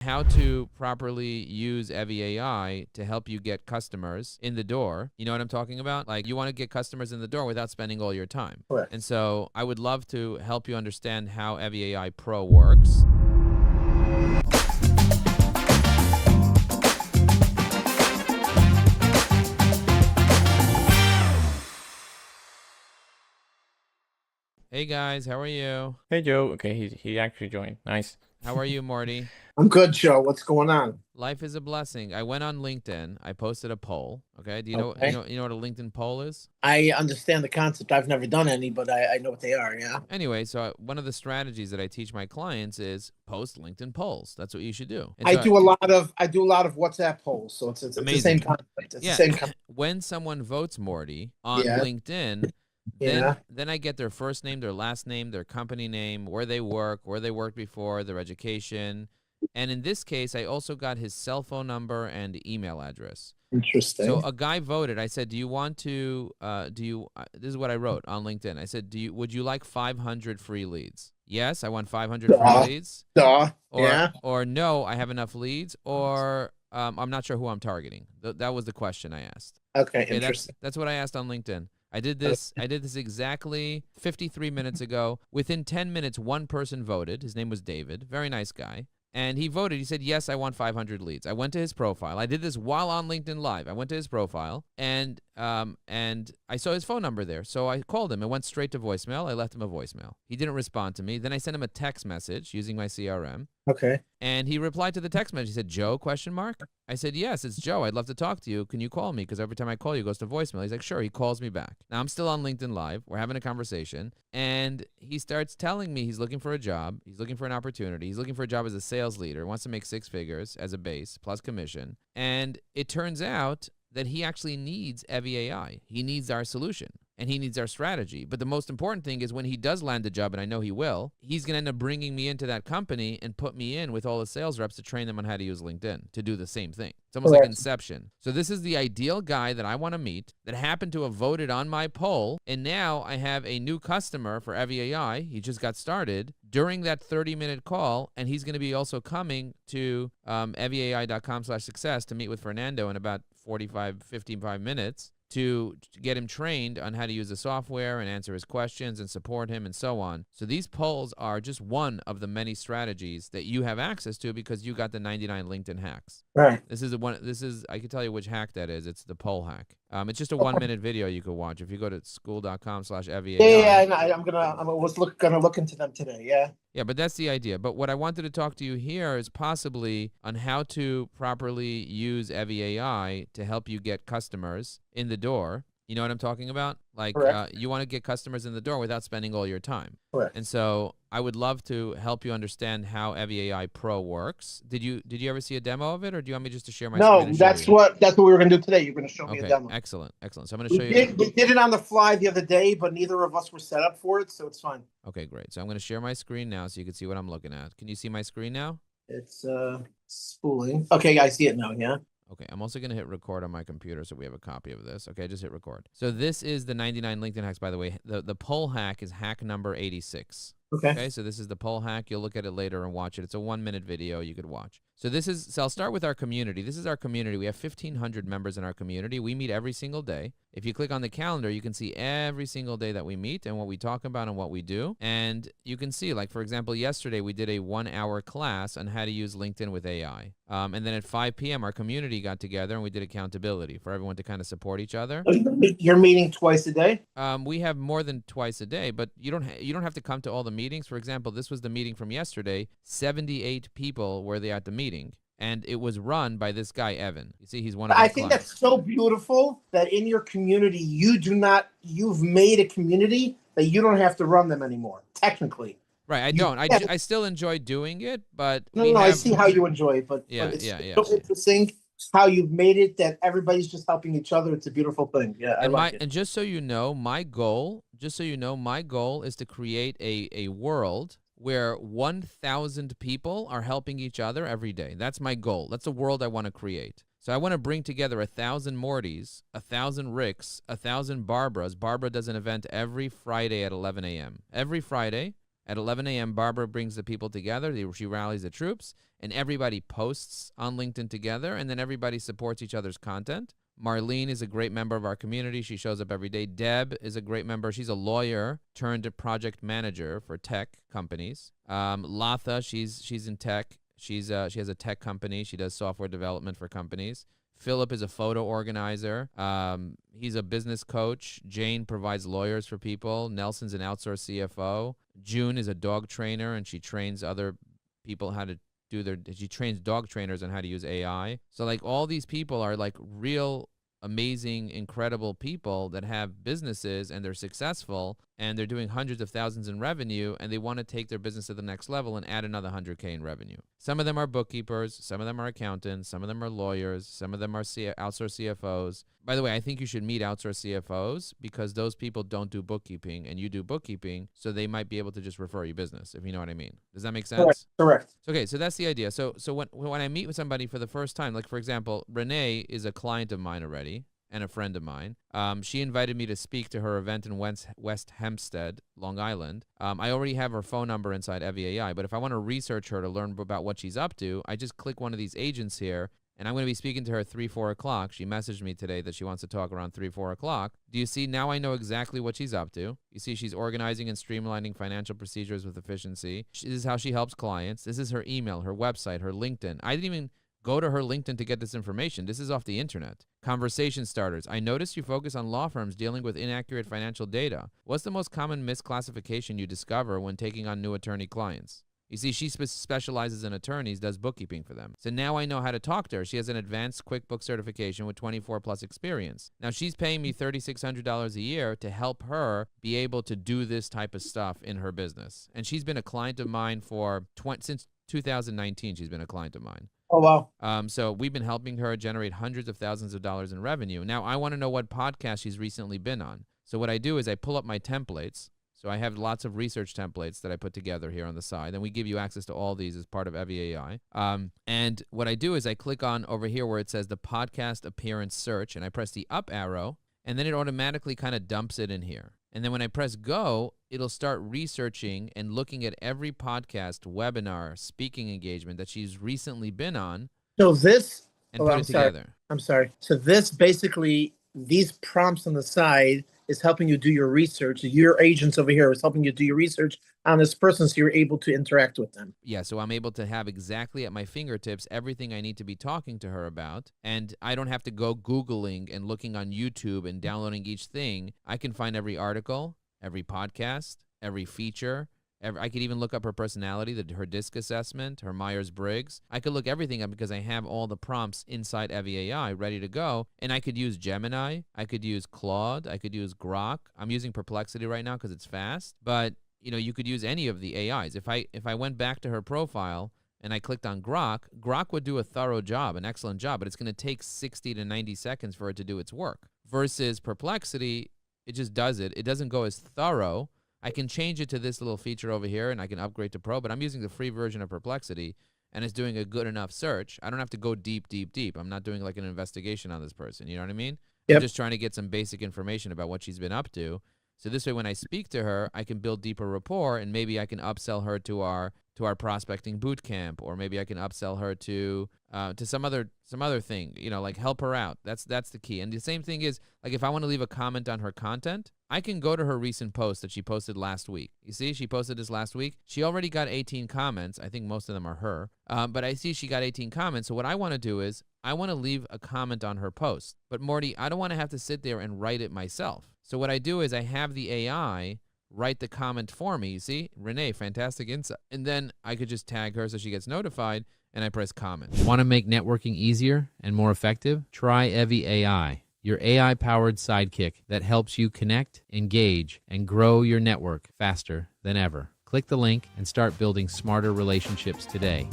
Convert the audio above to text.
How to properly use evyAI to help you get customers in the door. You know what I'm talking about? Like, you want to get customers in the door without spending all your time. Correct. And so I would love to help you understand how evyAI Pro works. Hey guys, how are you? Hey Joe. Okay, he actually joined. Nice. How are you, Morty? I'm good, Joe. What's going on? Life is a blessing. I went on LinkedIn. I posted a poll. Okay. Do you know Okay. you know what a LinkedIn poll is? I understand the concept. I've never done any, but I know what they are. Yeah. Anyway, so one of the strategies that I teach my clients is post LinkedIn polls. That's what you should do. And I so do a lot of WhatsApp polls, so it's the Amazing. same concept. It's Yeah. the same concept. When someone votes Morty on Yeah. LinkedIn, Yeah. then I get their first name, their last name, their company name, where they worked before, their education. And in this case, I also got his cell phone number and email address. Interesting. So a guy voted. I said, "Do you want to? This is what I wrote on LinkedIn. I said, would you like 500 free leads? Yes, I want 500 free leads. Duh. Or, Yeah. or no, I have enough leads. Or I'm not sure who I'm targeting. That was the question I asked. Okay. Okay, Interesting. that's what I asked on LinkedIn. I did this exactly 53 minutes ago. Within 10 minutes, one person voted. His name was David. Very nice guy. And he voted. He said, yes, I want 500 leads. I went to his profile. I did this while on LinkedIn Live. I went to his profile, and I saw his phone number there. So I called him. It went straight to voicemail. I left him a voicemail. He didn't respond to me. Then I sent him a text message using my CRM. Okay. And he replied to the text message. He said, Joe, question mark? I said, yes, it's Joe. I'd love to talk to you. Can you call me? Because every time I call you, it goes to voicemail. He's like, sure. He calls me back. Now, I'm still on LinkedIn Live. We're having a conversation. And he starts telling me he's looking for a job. He's looking for an opportunity. He's looking for a job as a sales leader. Wants to make 6 figures as a base plus commission. And it turns out that he actually needs evyAI. He needs our solution. And he needs our strategy. But the most important thing is when he does land a job, and I know he will, he's going to end up bringing me into that company and put me in with all the sales reps to train them on how to use LinkedIn to do the same thing. It's almost like Inception. So this is the ideal guy that I want to meet that happened to have voted on my poll. And now I have a new customer for evyAI. He just got started during that 30-minute call. And he's going to be also coming to evyai.com/success to meet with Fernando in about 55 minutes to get him trained on how to use the software and answer his questions and support him and so on. So these polls are just one of the many strategies that you have access to because you got the 99 LinkedIn hacks. Right. This is I can tell you which hack that is. It's the poll hack. It's just a 1-minute video you could watch if you go to school.com/evyai. Yeah. I was gonna look into them today. Yeah. Yeah, but that's the idea. But what I wanted to talk to you here is possibly on how to properly use evyAI to help you get customers in the door. You know what I'm talking about? Like you want to get customers in the door without spending all your time. Correct. And so I would love to help you understand how evyAI Pro works. Did you ever see a demo of it, or do you want me just to share my screen? No, and show that's you? what we were gonna do today. You're gonna show me a demo. Excellent. So I'm going to show you. We did it on the fly the other day, but neither of us were set up for it, so it's fine. Okay, great. So I'm going to share my screen now so you can see what I'm looking at. Can you see my screen now? It's spooling. Okay, I see it now. Yeah. Okay, I'm also going to hit record on my computer so we have a copy of this. Okay, just hit record. So this is the 99 LinkedIn hacks, by the way. The poll hack is hack number 86. Okay, so this is the poll hack. You'll look at it later and watch it. It's a 1-minute video you could watch. So I'll start with our community. This is our community. We have 1,500 members in our community. We meet every single day. If you click on the calendar, you can see every single day that we meet and what we talk about and what we do. And you can see, like, for example, yesterday we did a 1-hour class on how to use LinkedIn with AI. And then at 5 p.m., our community got together and we did accountability for everyone to kind of support each other. You're meeting twice a day? We have more than twice a day, but you don't have to come to all the meetings. For example, this was the meeting from yesterday. 78 people were there at the meeting. And it was run by this guy, Evan. You see, he's one of our I think that's so beautiful that in your community, you've made a community that you don't have to run them anymore, technically. Right, I don't. I still enjoy doing it, but... I see how you enjoy it, but it's so interesting how you've made it that everybody's just helping each other. It's a beautiful thing. Yeah, I like it. And just so you know, my goal is to create a world where 1,000 people are helping each other every day. That's my goal. That's the world I want to create. So I want to bring together 1,000 Mortys, 1,000 Ricks, 1,000 Barbaras. Barbara does an event every Friday at 11 a.m. Every Friday, At 11 a.m., Barbara brings the people together. She rallies the troops, and everybody posts on LinkedIn together, and then everybody supports each other's content. Marlene is a great member of our community. She shows up every day. Deb is a great member. She's a lawyer turned project manager for tech companies. Latha, she's in tech. She has a tech company. She does software development for companies. Philip is a photo organizer. He's a business coach. Jane provides lawyers for people. Nelson's an outsourced CFO. June is a dog trainer, and she trains other people how to she trains dog trainers on how to use AI. So like all these people are like real amazing, incredible people that have businesses and they're successful and they're doing hundreds of thousands in revenue and they want to take their business to the next level and add another 100K in revenue. Some of them are bookkeepers, some of them are accountants, some of them are lawyers, some of them are outsourced CFOs. By the way, I think you should meet outsourced CFOs because those people don't do bookkeeping and you do bookkeeping, so they might be able to just refer you business, if you know what I mean. Does that make sense? Correct. Okay, so that's the idea. So when I meet with somebody for the first time, like for example, Renee is a client of mine already and a friend of mine. She invited me to speak to her event in West Hempstead, Long Island. I already have her phone number inside evyAI, but if I want to research her to learn about what she's up to, I just click one of these agents here, and I'm going to be speaking to her at 3, 4 o'clock. She messaged me today that she wants to talk around 3, 4 o'clock. Do you see? Now I know exactly what she's up to. You see, she's organizing and streamlining financial procedures with efficiency. This is how she helps clients. This is her email, her website, her LinkedIn. I didn't even go to her LinkedIn to get this information. This is off the internet. Conversation starters. I noticed you focus on law firms dealing with inaccurate financial data. What's the most common misclassification you discover when taking on new attorney clients? You see, she specializes in attorneys, does bookkeeping for them. So now I know how to talk to her. She has an advanced QuickBooks certification with 24 plus experience. Now she's paying me $3,600 a year to help her be able to do this type of stuff in her business. And she's been a client of mine since 2019. She's been a client of mine. Oh, wow. So we've been helping her generate hundreds of thousands of dollars in revenue. Now I want to know what podcast she's recently been on. So what I do is I pull up my templates. So I have lots of research templates that I put together here on the side, and we give you access to all these as part of evyAI. And what I do is I click on over here where it says the podcast appearance search, and I press the up arrow, and then it automatically kind of dumps it in here. And then when I press go, it'll start researching and looking at every podcast, webinar, speaking engagement that she's recently been on. So this, and put it together. I'm sorry. So this basically, these prompts on the side is helping you do your research. Your agents over here is helping you do your research on this person so you're able to interact with them. Yeah, so I'm able to have exactly at my fingertips everything I need to be talking to her about, and I don't have to go Googling and looking on YouTube and downloading each thing. I can find every article, every podcast, every feature. I could even look up her personality, her DISC assessment, her Myers-Briggs. I could look everything up because I have all the prompts inside evyAI ready to go. And I could use Gemini. I could use Claude. I could use Grok. I'm using Perplexity right now because it's fast. But you could use any of the AIs. If I went back to her profile and I clicked on Grok, Grok would do a thorough job, an excellent job, but it's going to take 60 to 90 seconds for it to do its work. Versus Perplexity, it just does it. It doesn't go as thorough. I can change it to this little feature over here, and I can upgrade to Pro, but I'm using the free version of Perplexity, and it's doing a good enough search. I don't have to go deep, deep, deep. I'm not doing like an investigation on this person. You know what I mean? Yep. I'm just trying to get some basic information about what she's been up to. So this way, when I speak to her, I can build deeper rapport, and maybe I can upsell her to our prospecting boot camp, or maybe I can upsell her to some other thing, like help her out. That's the key. And the same thing is, like, if I want to leave a comment on her content, I can go to her recent post that she posted last week. You see, she posted this last week. She already got 18 comments. I think most of them are her. But I see she got 18 comments. So what I want to do is I want to leave a comment on her post. But Morty, I don't want to have to sit there and write it myself. So what I do is I have the AI write the comment for me. You see, Renee, fantastic insight. And then I could just tag her so she gets notified, and I press comment. Want to make networking easier and more effective? Try evyAI, your AI-powered sidekick that helps you connect, engage, and grow your network faster than ever. Click the link and start building smarter relationships today.